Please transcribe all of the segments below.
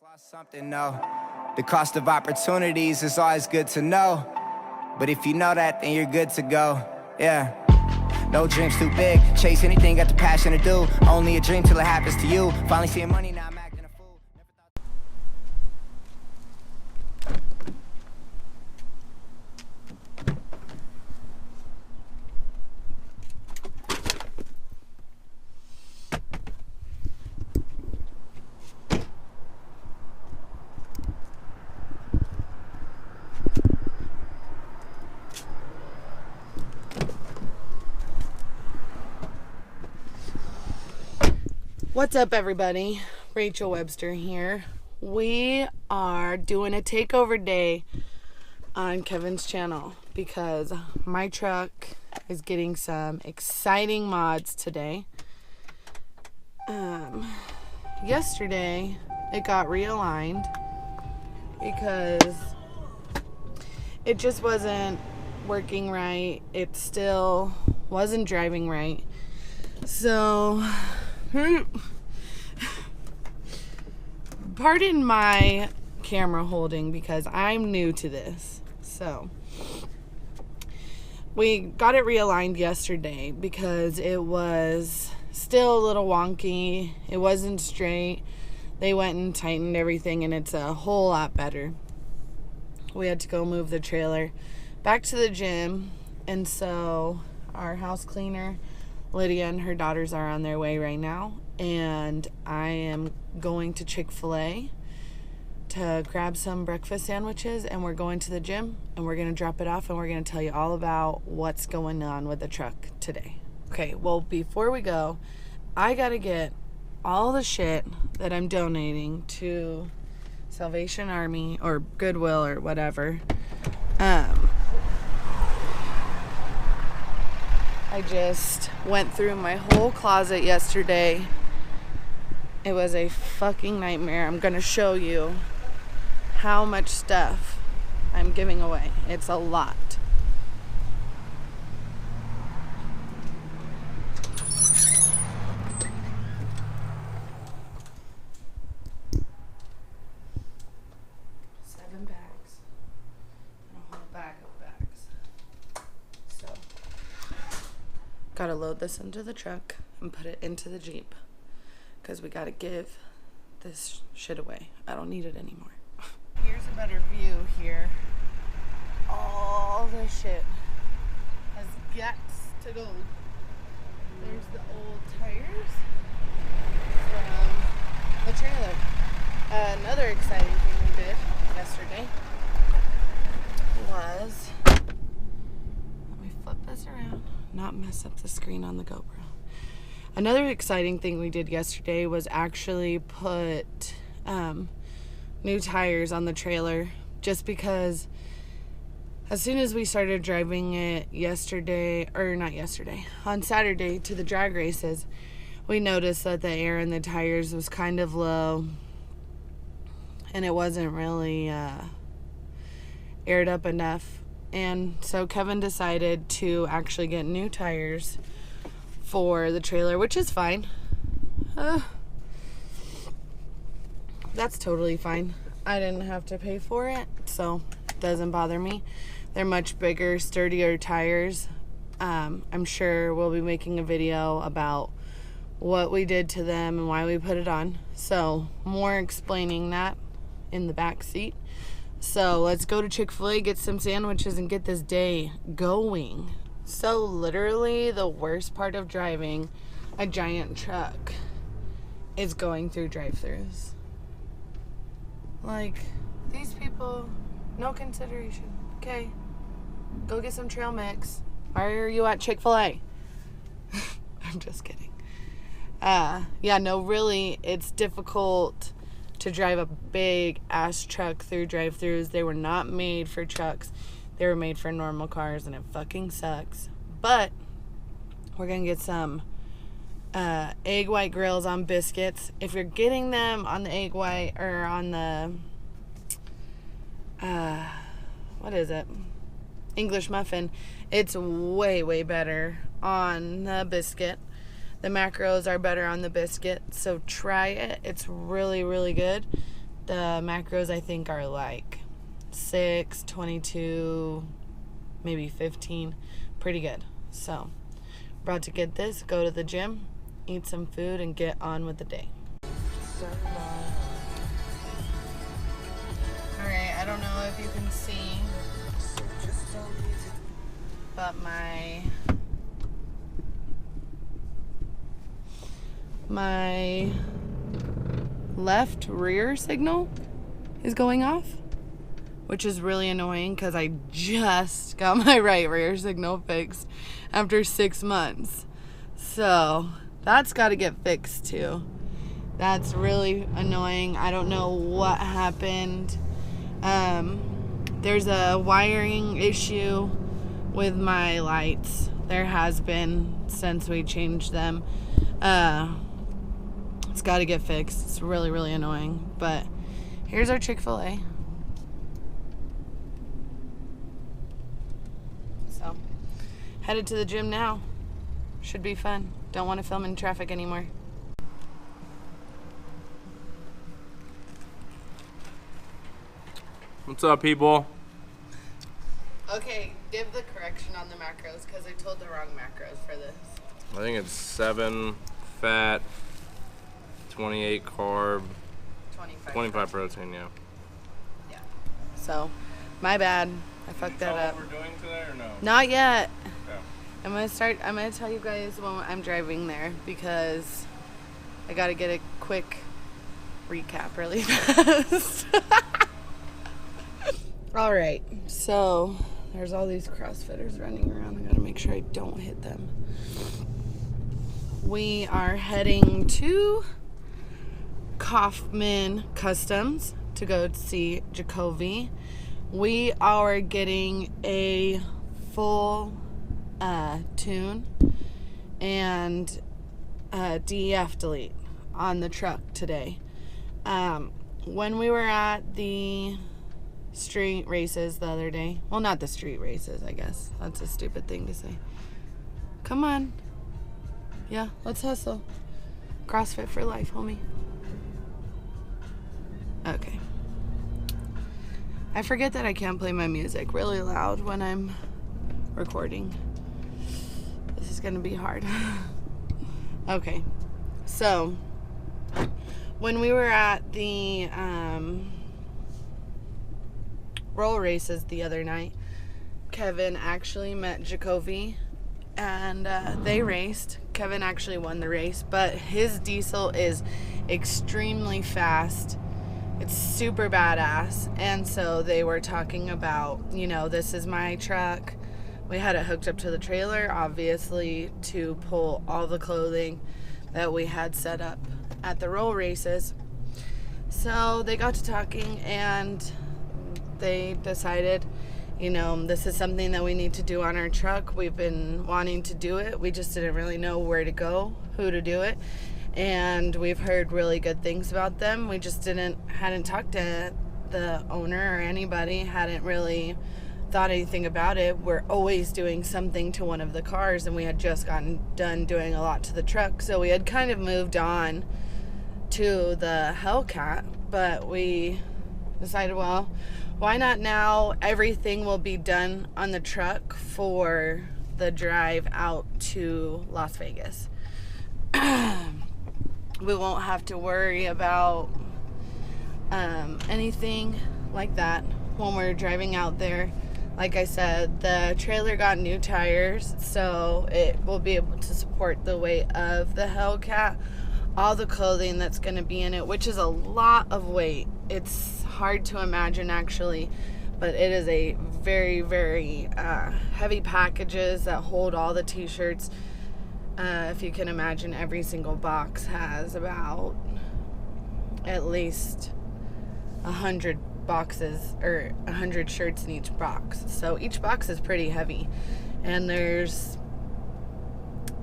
Lost something, no. The cost of opportunities is always good to know. But if you know that, then you're good to go. Yeah. No dreams too big. Chase anything, got the passion to do. Only a dream till it happens to you. Finally seeing money, now I'm acting a fool. What's up, everybody? Rachel Webster here. We are doing a takeover day on Kevin's channel because my truck is getting some exciting mods today. Yesterday it got realigned because it just wasn't working right. It still wasn't driving right. So pardon my camera holding because I'm new to this. So we got it realigned yesterday because it was still a little wonky. It wasn't straight. They went and tightened everything and it's a whole lot better. We had to go move the trailer back to the gym, and so our house cleaner Lydia and her daughters are on their way right now, and I am going to Chick-fil-A to grab some breakfast sandwiches, and we're going to the gym and we're going to drop it off and we're going to tell you all about what's going on with the truck today. Okay, well, before we go, I got to get all the shit that I'm donating to Salvation Army or Goodwill or whatever. I just went through my whole closet yesterday. It was a fucking nightmare. I'm gonna show you how much stuff I'm giving away. It's a lot. Gotta load this into the truck and put it into the Jeep because we gotta give this shit away. I don't need it anymore. Here's a better view here. All this shit has got to go. There's the old tires from the trailer. Another exciting thing we did yesterday was, let me flip this around, not mess up the screen on the GoPro. Another exciting thing we did yesterday was actually put new tires on the trailer, just because as soon as we started driving it on Saturday to the drag races, we noticed that the air in the tires was kind of low and it wasn't really aired up enough. And so Kevin decided to actually get new tires for the trailer, which is fine. That's totally fine. I didn't have to pay for it, so it doesn't bother me. They're much bigger, sturdier tires. I'm sure we'll be making a video about what we did to them and why we put it on. So more explaining that in the back seat. So let's go to Chick-fil-A, get some sandwiches, and get this day going. So literally the worst part of driving a giant truck is going through drive-thrus. Like, these people, no consideration. Okay, go get some trail mix. Why are you at Chick-fil-A? I'm just kidding. Yeah, no, really, it's difficult to drive a big ass truck through drive-thrus. They were not made for trucks. They were made for normal cars, and it fucking sucks. But we're gonna get some egg white grills on biscuits. If you're getting them on the egg white or on the what is it, English muffin, it's way better on the biscuit. The macros are better on the biscuit, so try it. It's really good. The macros, I think, are like 6, 22, maybe 15. Pretty good. So, about to get this, go to the gym, eat some food, and get on with the day. Alright, I don't know if you can see, but my left rear signal is going off, which is really annoying because I just got my right rear signal fixed after 6 months. So that's got to get fixed too. That's really annoying. I don't know what happened. There's a wiring issue with my lights. There has been since we changed them. It's got to get fixed. It's really, really annoying. But here's our Chick-fil-A. So, headed to the gym now. Should be fun. Don't want to film in traffic anymore. What's up, people? Okay, give the correction on the macros because I told the wrong macros for this. I think it's 7 fat, 28 carb, 25 protein, yeah. Yeah. So, my bad. I fucked that up. What we're doing today or no? Not yet. Yeah. I'm gonna tell you guys when I'm driving there because I gotta get a quick recap really fast. Alright, so there's all these CrossFitters running around. I gotta make sure I don't hit them. We are heading to Kaufman Customs to go see Jacoby. We are getting a full tune and DEF delete on the truck today. When we were at the street races the other day, well, not the street races, I guess. That's a stupid thing to say. Come on. Yeah, let's hustle. CrossFit for life, homie. Okay. I forget that I can't play my music really loud when I'm recording. This is gonna be hard. Okay. So, when we were at the roll races the other night, Kevin actually met Jacoby and they raced. Kevin actually won the race, but his diesel is extremely fast. It's super badass. And so they were talking about, you know, this is my truck. We had it hooked up to the trailer, obviously, to pull all the clothing that we had set up at the roll races. So they got to talking and they decided, you know, this is something that we need to do on our truck. We've been wanting to do it. We just didn't really know where to go, who to do it. And we've heard really good things about them. We just hadn't talked to the owner or anybody, hadn't really thought anything about it. We're always doing something to one of the cars, and we had just gotten done doing a lot to the truck. So we had kind of moved on to the Hellcat, but we decided, well, why not now? Everything will be done on the truck for the drive out to Las Vegas. We won't have to worry about anything like that when we're driving out there. Like I said, the trailer got new tires, so it will be able to support the weight of the Hellcat. All the clothing that's going to be in it, which is a lot of weight. It's hard to imagine actually, but it is a very, very heavy packages that hold all the t-shirts. If you can imagine, every single box has about at least 100 boxes or 100 shirts in each box. So each box is pretty heavy, and there's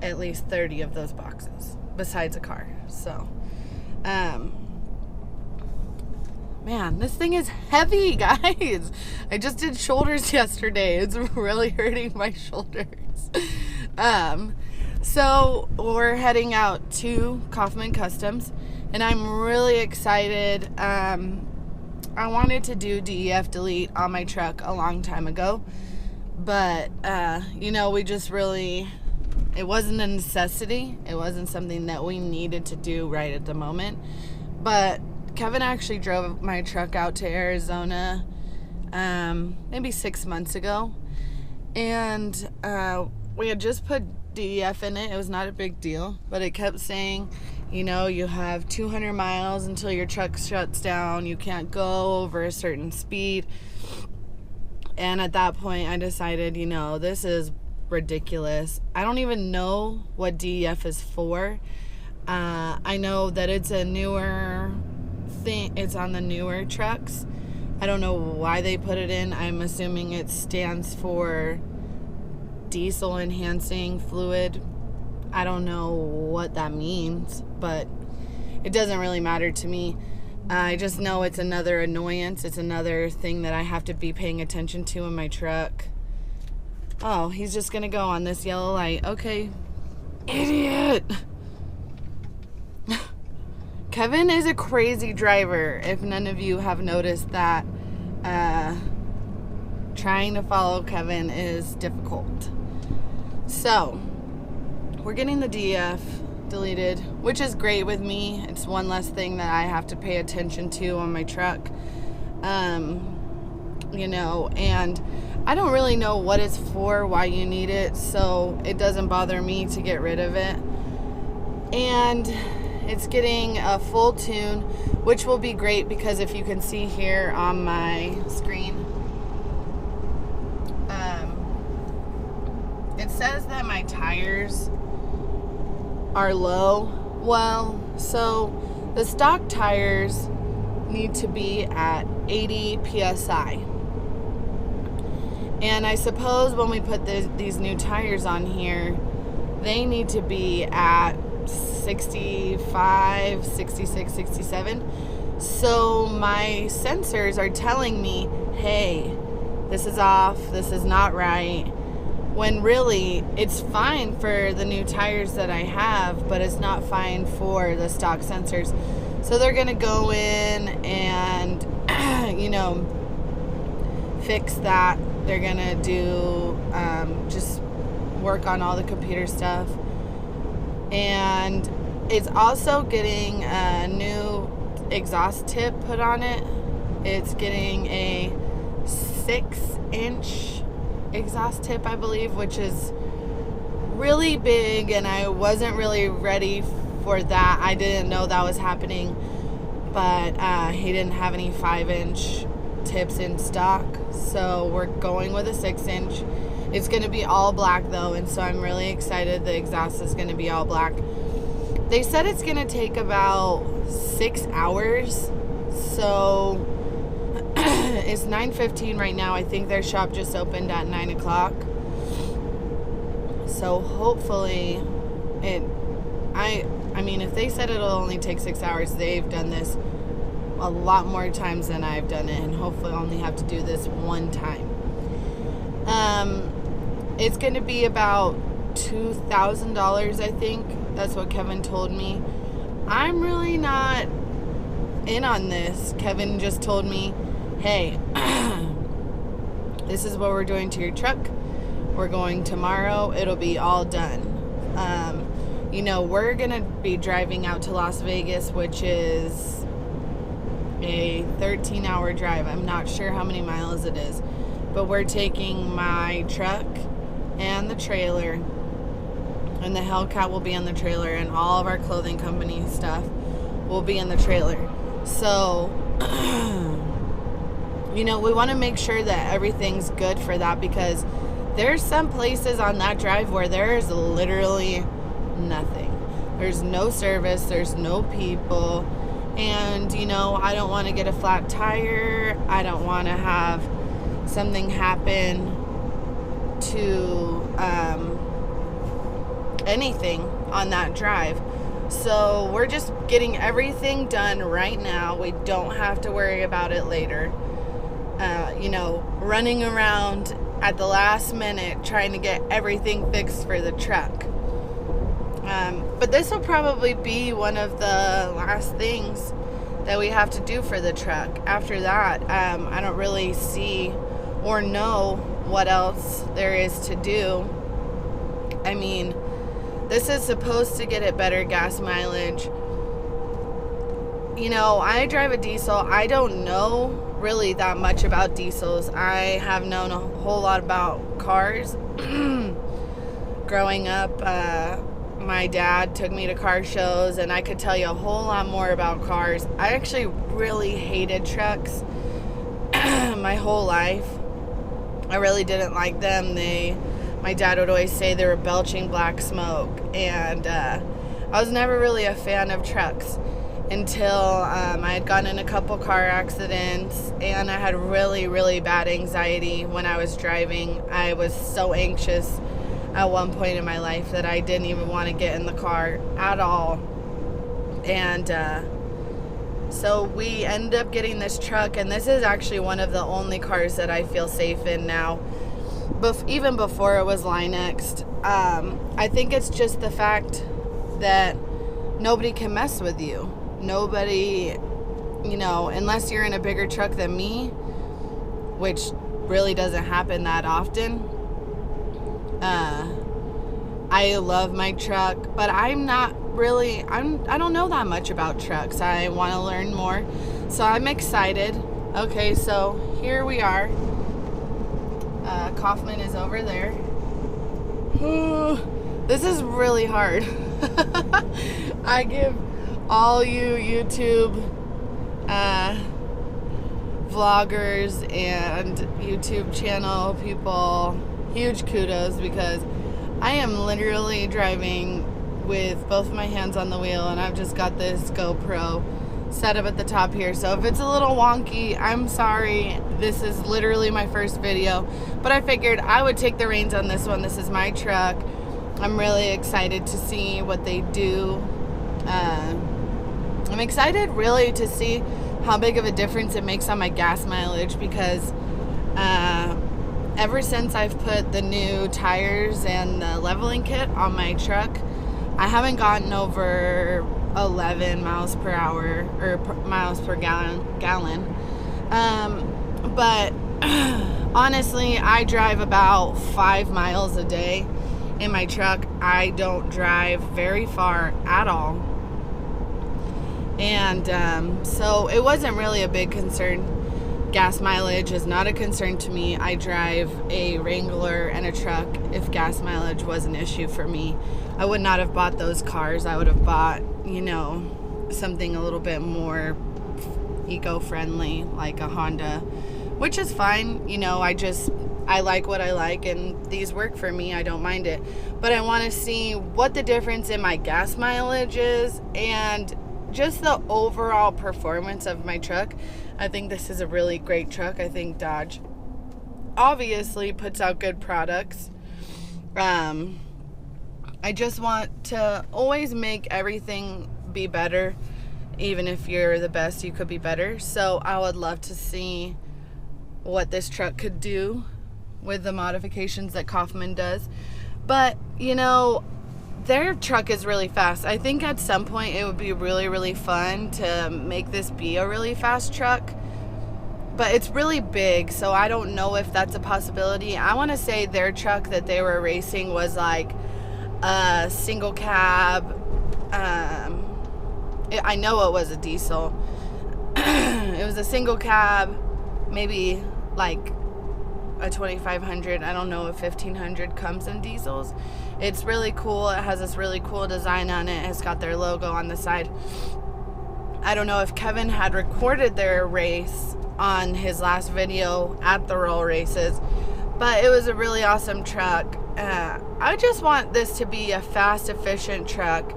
at least 30 of those boxes besides a car. So, man, this thing is heavy, guys. I just did shoulders yesterday. It's really hurting my shoulders. So we're heading out to Kaufman Customs, and I'm really excited. I wanted to do DEF delete on my truck a long time ago, but we just really, it wasn't a necessity. It wasn't something that we needed to do right at the moment. But Kevin actually drove my truck out to Arizona maybe 6 months ago, and we had just put DEF in it. It was not a big deal, but it kept saying, you have 200 miles until your truck shuts down. You can't go over a certain speed. And at that point, I decided, this is ridiculous. I don't even know what DEF is for. I know that it's a newer thing. It's on the newer trucks. I don't know why they put it in. I'm assuming it stands for diesel enhancing fluid. I don't know what that means, but it doesn't really matter to me. I just know it's another annoyance. It's another thing that I have to be paying attention to in my truck. Oh, he's just gonna go on this yellow light. Okay. Idiot. Kevin is a crazy driver. If none of you have noticed that, trying to follow Kevin is difficult. So, we're getting the DEF deleted, which is great with me. It's one less thing that I have to pay attention to on my truck. And I don't really know what it's for, why you need it, so it doesn't bother me to get rid of it. And it's getting a full tune, which will be great because if you can see here on my screen, it says that my tires are low. Well, so the stock tires need to be at 80 psi. And I suppose when we put these new tires on here, they need to be at 65, 66, 67. So my sensors are telling me, hey, this is off, this is not right. When really, it's fine for the new tires that I have, but it's not fine for the stock sensors. So they're gonna go in and, fix that. They're gonna do, just work on all the computer stuff. And it's also getting a new exhaust tip put on it. It's getting a 6-inch exhaust tip, I believe, which is really big, and I wasn't really ready for that. I didn't know that was happening, but he didn't have any 5-inch tips in stock, so we're going with a 6-inch. It's going to be all black though, and so I'm really excited. The exhaust is going to be all black. They said it's going to take about 6 hours, so it's 9:15 right now. I think their shop just opened at 9 o'clock. So hopefully I mean, if they said it'll only take 6 hours, they've done this a lot more times than I've done it, and hopefully I'll only have to do this one time. It's going to be about $2,000, I think. That's what Kevin told me. I'm really not in on this. Kevin just told me, hey, this is what we're doing to your truck. We're going tomorrow. It'll be all done. We're going to be driving out to Las Vegas, which is a 13-hour drive. I'm not sure how many miles it is, but we're taking my truck and the trailer, and the Hellcat will be on the trailer, and all of our clothing company stuff will be in the trailer. So, we want to make sure that everything's good for that, because there's some places on that drive where there's literally nothing. There's no service, there's no people, and I don't want to get a flat tire. I don't want to have something happen to anything on that drive. So we're just getting everything done right now. We don't have to worry about it later. Running around at the last minute trying to get everything fixed for the truck. But this will probably be one of the last things that we have to do for the truck. After that, I don't really see or know what else there is to do. I mean, this is supposed to get it better gas mileage. You know, I drive a diesel. I don't know really that much about diesels. I have known a whole lot about cars. Growing up, my dad took me to car shows, and I could tell you a whole lot more about cars. I actually really hated trucks my whole life. I really didn't like them. My dad would always say they were belching black smoke, and I was never really a fan of trucks until I had gotten in a couple car accidents, and I had really, really bad anxiety when I was driving. I was so anxious at one point in my life that I didn't even want to get in the car at all. And so we ended up getting this truck, and this is actually one of the only cars that I feel safe in now. Even before it was Linexed, I think it's just the fact that nobody can mess with you. Nobody, you know, unless you're in a bigger truck than me, which really doesn't happen that often. I love my truck, but I'm not really, I don't know that much about trucks. I want to learn more, so I'm excited. Okay, so here we are. Kaufman is over there. This is really hard. I give all you YouTube vloggers and YouTube channel people huge kudos, because I am literally driving with both my hands on the wheel, and I've just got this GoPro set up at the top here. So if it's a little wonky, I'm sorry. This is literally my first video, but I figured I would take the reins on this one. This is my truck. I'm really excited to see what they do. I'm excited really to see how big of a difference it makes on my gas mileage, because ever since I've put the new tires and the leveling kit on my truck, I haven't gotten over 11 miles per hour or miles per gallon. But honestly, I drive about 5 miles a day in my truck. I don't drive very far at all. And so it wasn't really a big concern. Gas mileage is not a concern to me. I drive a Wrangler and a truck. If gas mileage was an issue for me, I would not have bought those cars. I would have bought, you know, something a little bit more eco-friendly, like a Honda, which is fine. You know, I like what I like, and these work for me. I don't mind it. But I want to see what the difference in my gas mileage is, and just the overall performance of my truck. I think this is a really great truck. I think Dodge obviously puts out good products. I just want to always make everything be better. Even if you're the best, you could be better. So I would love to see what this truck could do with the modifications that Kaufman does. But, you know, their truck is really fast. I think at some point it would be really, really fun to make this be a really fast truck. But it's really big, so I don't know if that's a possibility. I want to say their truck that they were racing was like a single cab. I know it was a diesel. It was a single cab, maybe like a 2500. I don't know if 1500 comes in diesels. It's really cool. It has this really cool design on it. It's got their logo on the side. I don't know if Kevin had recorded their race on his last video at the roll races, but it was a really awesome truck. I just want this to be a fast, efficient truck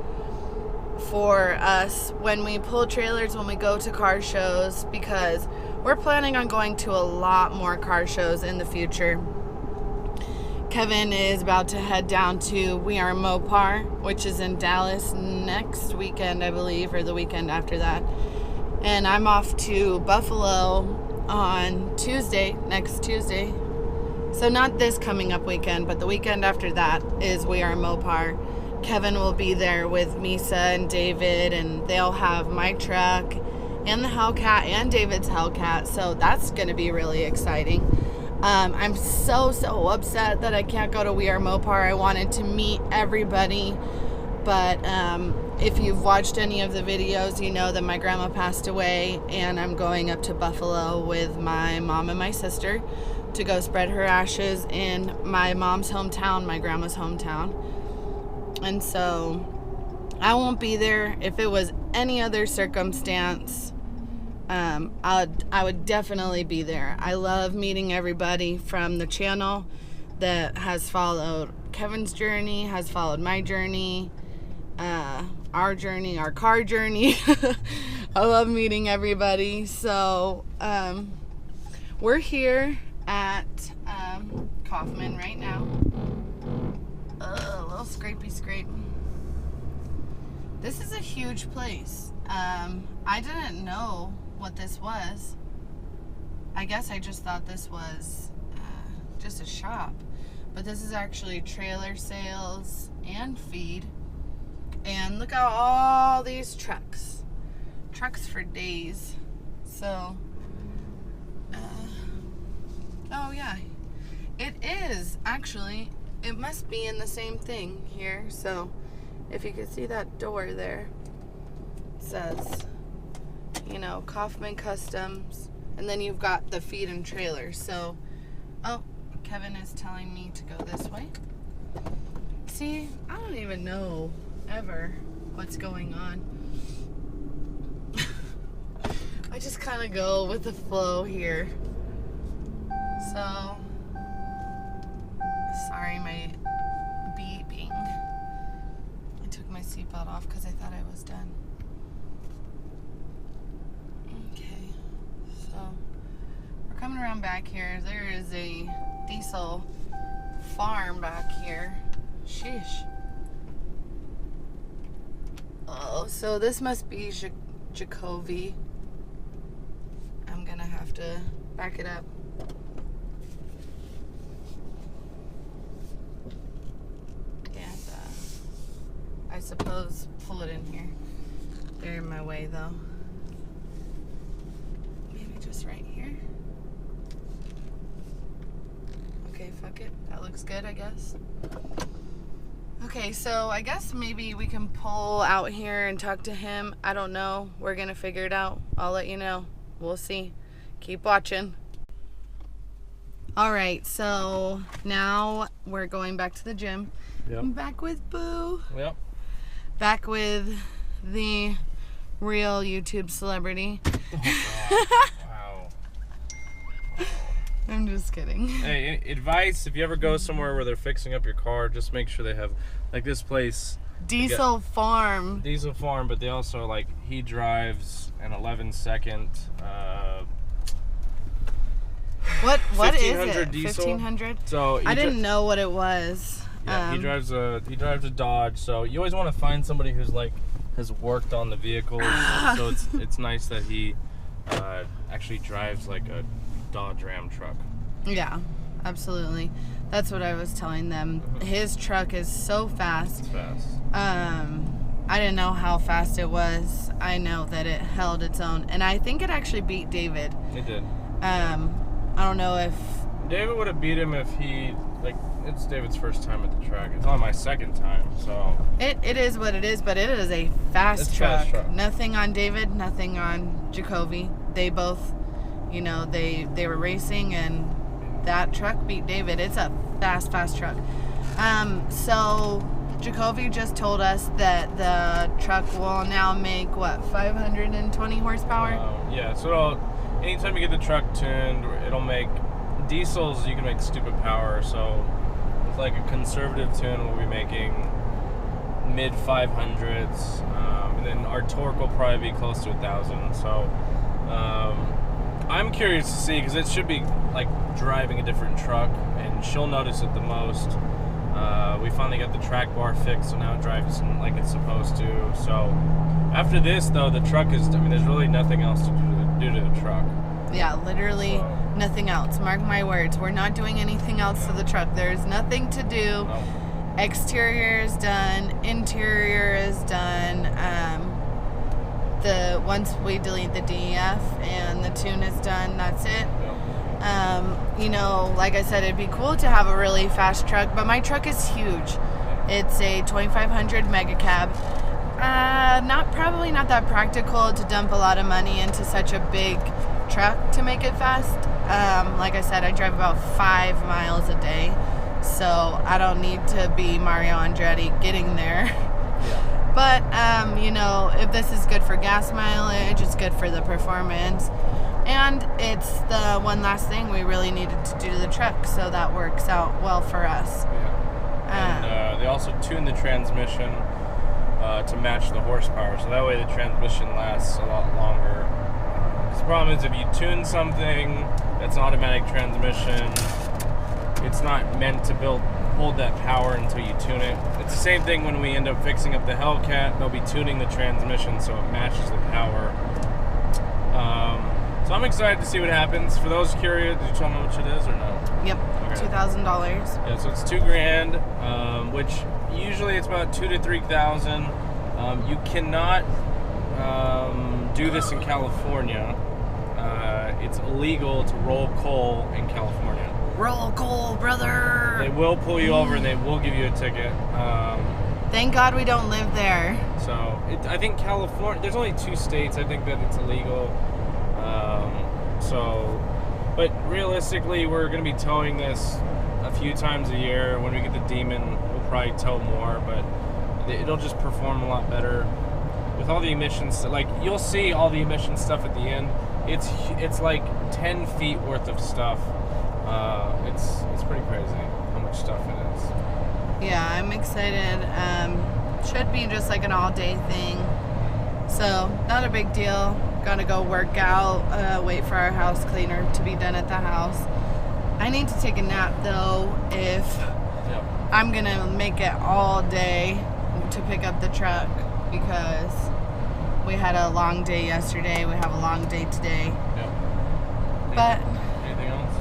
for us when we pull trailers, when we go to car shows, because we're planning on going to a lot more car shows in the future. Kevin is about to head down to We Are Mopar, which is in Dallas next weekend, I believe, or the weekend after that. And I'm off to Buffalo on Tuesday, next Tuesday. So not this coming up weekend, but the weekend after that is We Are Mopar. Kevin will be there with Misa and David, and they'll have my truck and the Hellcat and David's Hellcat, so that's going to be really exciting. I'm so upset that I can't go to We Are Mopar. I wanted to meet everybody, but if you've watched any of the videos, you know that my grandma passed away, and I'm going up to Buffalo with my mom and my sister to go spread her ashes in my mom's hometown, my grandma's hometown. And so I won't be there. If it was any other circumstance, I would definitely be there. I love meeting everybody from the channel that has followed Kevin's journey, has followed my journey, our journey, our car journey. I love meeting everybody. So we're here at Kaufman right now. A little scrapey scrape. This is a huge place. I didn't know what this was. I guess I just thought this was just a shop, but this is actually trailer sales and feed. And look at all these trucks for days. So oh yeah, it is actually, it must be in the same thing here. So if you can see that door there, it says, you know, Kaufman Customs, and then you've got the feed and trailer. So, oh, Kevin is telling me to go this way. See, I don't even know ever what's going on. I just kind of go with the flow here. So, sorry, my beeping. I took my seatbelt off because I thought I was done. Okay, so we're coming around back here. There is a diesel farm back here. Sheesh. Oh, so this must be Jacoby. I'm gonna have to back it up. And I suppose pull it in here. They're in my way though. Maybe just right here. Okay, fuck it. That looks good, I guess. Okay, so I guess maybe we can pull out here and talk to him. I don't know. We're gonna figure it out. I'll let you know. We'll see. Keep watching. Alright, so now we're going back to the gym. Yep. I'm back with Boo. Yep. Back with the real YouTube celebrity. Oh, wow. I'm just kidding. Hey, advice, if you ever go somewhere where they're fixing up your car, just make sure they have, like this place. Diesel Farm. Diesel Farm, but they also, like, he drives an 11-second, What is it? 1500 diesel. 1500? So I didn't know what it was. Yeah, he drives a Dodge, so you always want to find somebody who's like has worked on the vehicles. So it's nice that he actually drives like a Dodge Ram truck. Yeah, absolutely. That's what I was telling them. His truck is so fast. It's fast. I didn't know how fast it was. I know that it held its own, and I think it actually beat David. It did. I don't know if David would have beat him if he, like, it's David's first time at the track. It's only my second time, so. it is what it is, but it is a fast truck. Nothing on David, nothing on Jacoby. They both, you know, they were racing, and that truck beat David. It's a fast truck. So Jacoby just told us that the truck will now make, what, 520 horsepower? Yeah, so anytime you get the truck tuned, it'll make diesels, you can make stupid power. So with like a conservative tune, we'll be making mid 500s, and then our torque will probably be close to 1,000. So I'm curious to see, because it should be like driving a different truck, and she'll notice it the most. We finally got the track bar fixed, so now it drives like it's supposed to. So after this, though, the truck is, I mean, there's really nothing else to do to the truck. Yeah, literally nothing else. Mark my words. We're not doing anything else to the truck. There's nothing to do. No. exterior is done, interior is done. Once we delete the DEF and the tune is done, that's it. You know, like I said, it'd be cool to have a really fast truck, but my truck is huge. It's a 2500 mega cab. Probably not that practical to dump a lot of money into such a big truck to make it fast. Like I said, I drive about 5 miles a day, so I don't need to be Mario Andretti getting there. But, you know, if this is good for gas mileage, it's good for the performance. And it's the one last thing we really needed to do to the truck, so that works out well for us. And they also tune the transmission to match the horsepower, so that way the transmission lasts a lot longer. 'Cause the problem is if you tune something that's an automatic transmission, it's not meant to hold that power until you tune it. It's the same thing when we end up fixing up the Hellcat. They'll be tuning the transmission so it matches the power. So I'm excited to see what happens. For those curious, did you tell them how much it is or no? Yep, okay. $2,000. Yeah, so it's $2,000, which usually it's about $2,000 to $3,000. You cannot do this in California. It's illegal to roll coal in California. Roll coal, brother! They will pull you over and they will give you a ticket. Thank God we don't live there. So, I think California, there's only 2 states I think that it's illegal. But realistically, we're going to be towing this a few times a year. When we get the Demon, we'll probably tow more, but it'll just perform a lot better. With all the emissions, like, you'll see all the emission stuff at the end. It's like 10 feet worth of stuff. It's pretty crazy how much stuff it is. Yeah, I'm excited. Should be just like an all-day thing. So, not a big deal. Gotta go work out, wait for our house cleaner to be done at the house. I need to take a nap though if I'm gonna make it all day to pick up the truck, because we had a long day yesterday, we have a long day today. But anything else?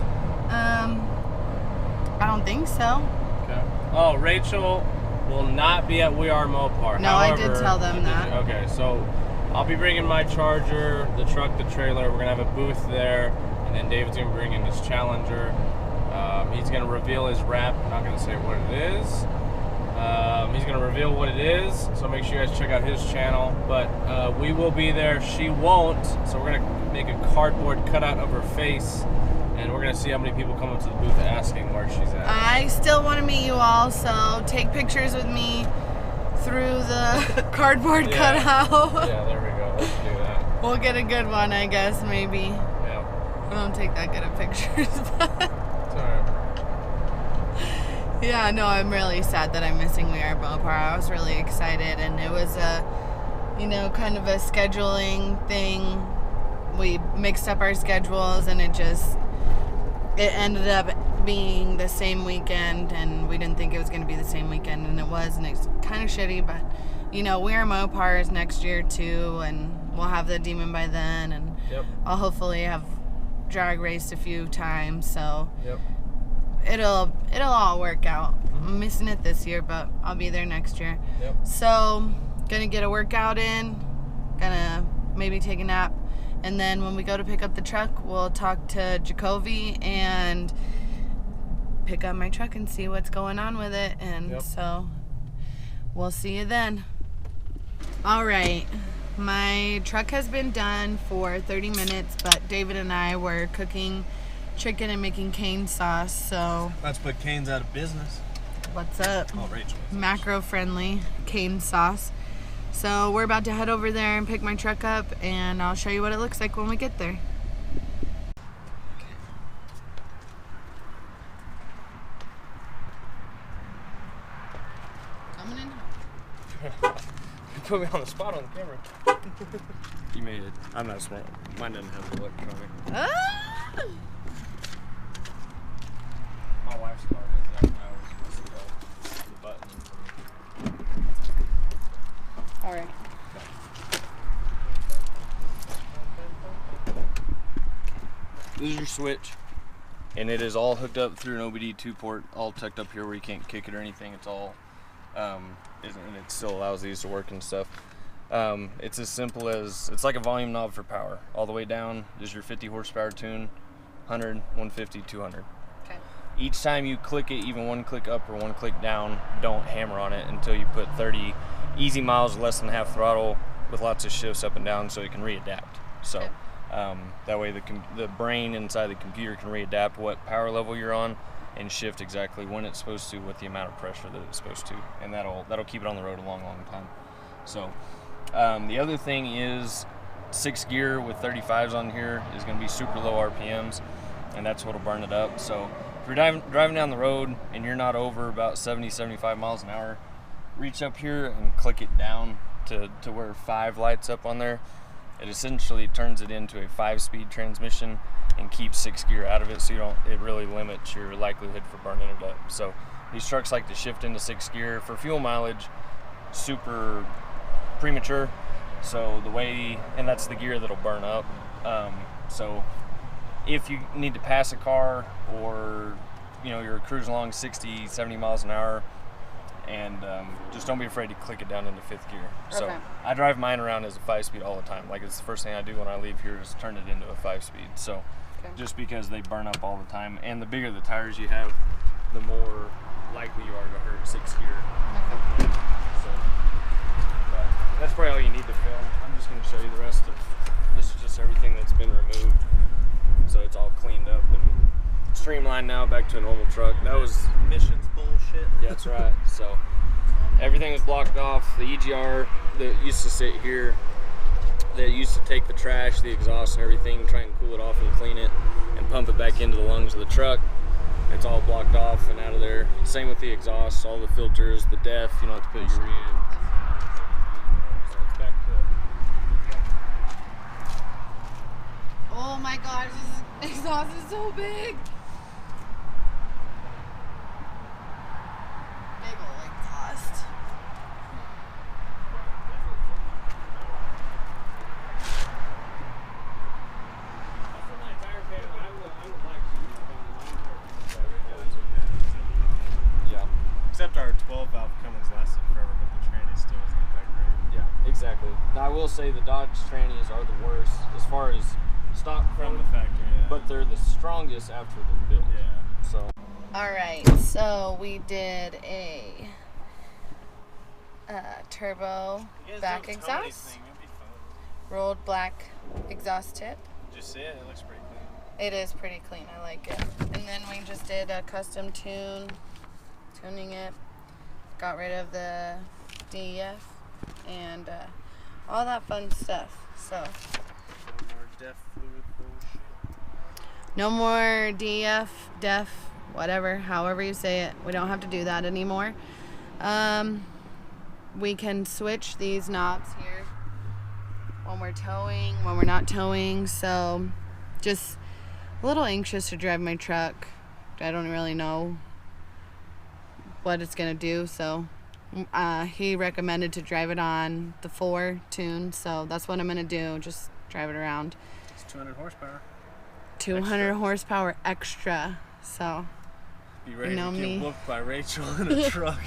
I don't think so. Okay. Oh, Rachel will not be at We Are Mopar. No, however, I did tell them that. Okay, so I'll be bringing my Charger, the truck, the trailer. We're gonna have a booth there, and then David's gonna bring in his Challenger. He's gonna reveal his wrap. I'm not gonna say what it is. He's gonna reveal what it is, so make sure you guys check out his channel. But we will be there. She won't, so we're gonna make a cardboard cutout of her face, and we're gonna see how many people come up to the booth asking where she's at. I still want to meet you all, so take pictures with me through the cardboard cutout. Yeah, there we go. Let's do that. We'll get a good one, I guess, maybe. Yeah. I don't take that good of pictures, but It's alright. yeah, no, I'm really sad that I'm missing We Are Mopar. I was really excited, and it was a, you know, kind of a scheduling thing. We mixed up our schedules, and it ended up being the same weekend, and we didn't think it was going to be the same weekend, and it was, and it's kind of shitty, but, you know, We Are Mopar is next year, too, and we'll have the Demon by then, and I'll hopefully have drag raced a few times, so it'll all work out. I'm missing it this year, but I'll be there next year. So, gonna get a workout in, gonna maybe take a nap, and then when we go to pick up the truck, we'll talk to Jacoby and pick up my truck and see what's going on with it, and so we'll see you then. All right, my truck has been done for 30 minutes, but David and I were cooking chicken and making cane sauce, so let's put Cane's out of business. What's up? Oh, Rachel. Macro friendly cane sauce. So we're about to head over there and pick my truck up, and I'll show you what it looks like when we get there. Coming in. You put me on the spot on the camera. You made it. I'm not smart. Mine doesn't have the electronic. Ah! My wife's car does that now. The button. All right. This is your switch, and it is all hooked up through an OBD2 port, all tucked up here where you can't kick it or anything. It's all and it still allows these to work and stuff. It's as simple as, it's like a volume knob for power. All the way down is your 50 horsepower tune, 100, 150, 200. Okay. Each time you click it, even one click up or one click down, don't hammer on it until you put 30 easy miles, less than half throttle, with lots of shifts up and down so it can readapt. So that way the brain inside the computer can readapt what power level you're on and shift exactly when it's supposed to with the amount of pressure that it's supposed to, and that'll keep it on the road a long time. So the other thing is 6th gear with 35s on here is going to be super low RPMs, and that's what'll burn it up. So if you're driving down the road and you're not over about 70-75 miles an hour, reach up here and click it down to where 5 lights up on there. It essentially turns it into a 5-speed transmission and keeps 6th gear out of it, so it really limits your likelihood for burning it up. So these trucks like to shift into 6th gear for fuel mileage, super premature. So and that's the gear that'll burn up. So if you need to pass a car, or you're cruising along 60-70 miles an hour, and just don't be afraid to click it down into 5th gear. So I drive mine around as a 5-speed all the time. Like, it's the first thing I do when I leave here is turn it into a 5-speed. So just because they burn up all the time, and the bigger the tires you have, the more likely you are to hurt 6th gear. So but that's probably all you need to film. I'm just going to show you the rest of this. Is just everything that's been removed, so it's all cleaned up and streamlined now, back to a normal truck. That was Emissions bullshit. Yeah, that's right. So everything was blocked off. The EGR that used to sit here, that used to take the trash, the exhaust and everything, try and cool it off and clean it and pump it back into the lungs of the truck. It's all blocked off and out of there. Same with the exhaust, all the filters, the DEF, you don't have to put urea in. So it's back to... Oh my gosh, this exhaust is so big. Big ol' exhaust. Yeah. Except our 12 valve Cummins lasted forever, but the tranny still isn't that great. Yeah, exactly. Now I will say the Dodge trannies are the worst as far as stock From the factory, yeah. but they're the strongest after they're built. Yeah. So Alright, so we did a turbo back exhaust, rolled black exhaust tip. Did you see it? It looks pretty clean. It is pretty clean, I like it. And then we just did a custom tuning it, got rid of the DEF and all that fun stuff. So More DEF fluid bullshit. no more DEF, whatever, however you say it. We don't have to do that anymore. We can switch these knobs here when we're towing, when we're not towing. So just a little anxious to drive my truck. I don't really know what it's gonna do, so he recommended to drive it on the 4 tune, so that's what I'm gonna do, just drive it around. It's 200 horsepower. 200 Extra. horsepower extra, so Be ready know to me. get whooped by Rachel in a truck.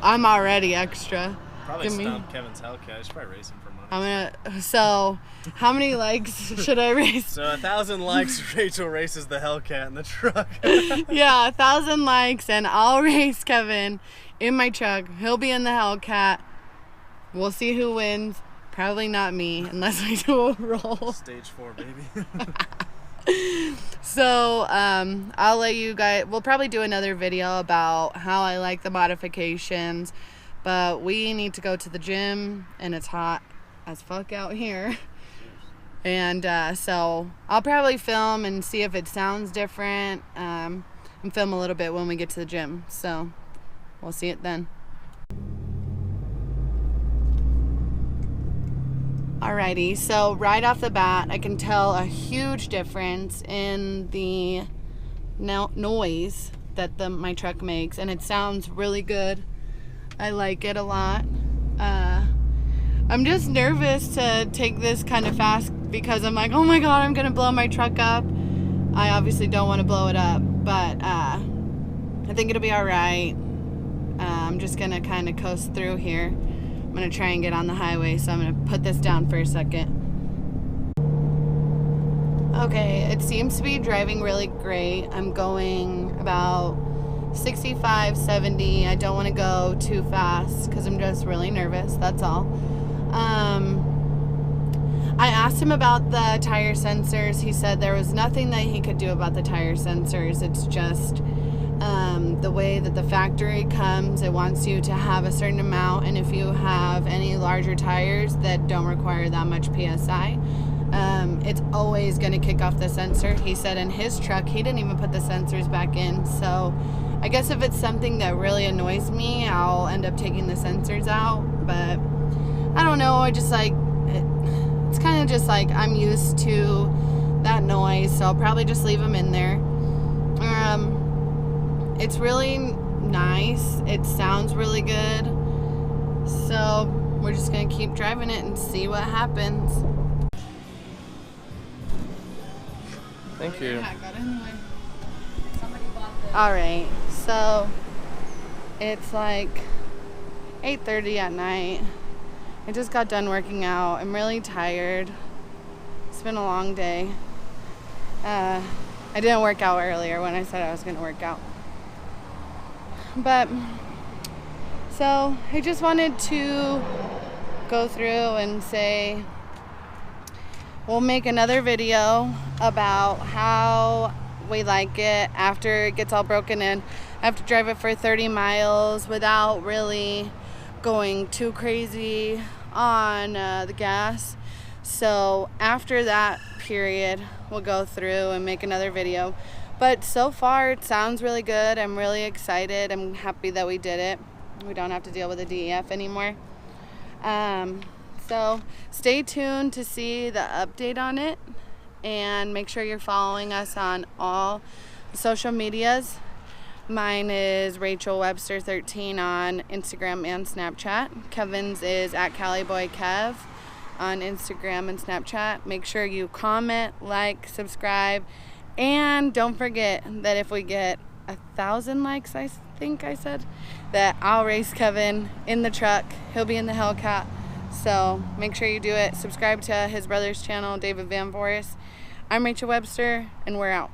I'm already extra. Probably Give me- stomp Kevin's Hellcat. I should probably race him for money. So how many likes should I raise? So 1,000 likes, Rachel races the Hellcat in the truck. Yeah, 1,000 likes and I'll race Kevin in my truck. He'll be in the Hellcat. We'll see who wins. Probably not me unless I do a roll. Stage 4, baby. So I'll let you guys, we'll probably do another video about how I like the modifications, but we need to go to the gym and it's hot as fuck out here. And so I'll probably film and see if it sounds different, and film a little bit when we get to the gym. So we'll see it then. Alrighty, so right off the bat, I can tell a huge difference in the noise that my truck makes, and it sounds really good. I like it a lot. I'm just nervous to take this kind of fast because I'm like, oh my god, I'm gonna blow my truck up. I obviously don't want to blow it up, but I think it'll be alright. I'm just gonna kind of coast through here. I'm gonna try and get on the highway, so I'm gonna put this down for a second. Okay, it seems to be driving really great. I'm going about 65, 70. I don't want to go too fast because I'm just really nervous, that's all. I asked him about the tire sensors. He said there was nothing that he could do about the tire sensors. It's just the way that the factory comes. It wants you to have a certain amount, and if you have any larger tires that don't require that much PSI, it's always going to kick off the sensor. He said in his truck he didn't even put the sensors back in, so I guess if it's something that really annoys me, I'll end up taking the sensors out. But I don't know, I just like it's kind of just like I'm used to that noise, so I'll probably just leave them in there. It's really nice, it sounds really good, so we're just gonna keep driving it and see what happens. Thank you. Alright, so it's like 8:30 at night. I just got done working out. I'm really tired. It's been a long day. I didn't work out earlier when I said I was going to work out. But, so I just wanted to go through and say we'll make another video about how we like it after it gets all broken in. I have to drive it for 30 miles without really going too crazy on the gas. So after that period, we'll go through and make another video. But so far it sounds really good. I'm really excited. I'm happy that we did it. We don't have to deal with the DEF anymore. So stay tuned to see the update on it, and make sure you're following us on all social medias. Mine is Rachel Webster 13 on Instagram and Snapchat. Kevin's is at CaliBoyKev on Instagram and Snapchat. Make sure you comment, like, subscribe, and don't forget that if we get 1,000 likes, I think I said, that I'll race Kevin in the truck. He'll be in the Hellcat. So make sure you do it. Subscribe to his brother's channel, David Van Voorhis. I'm Rachel Webster, and we're out.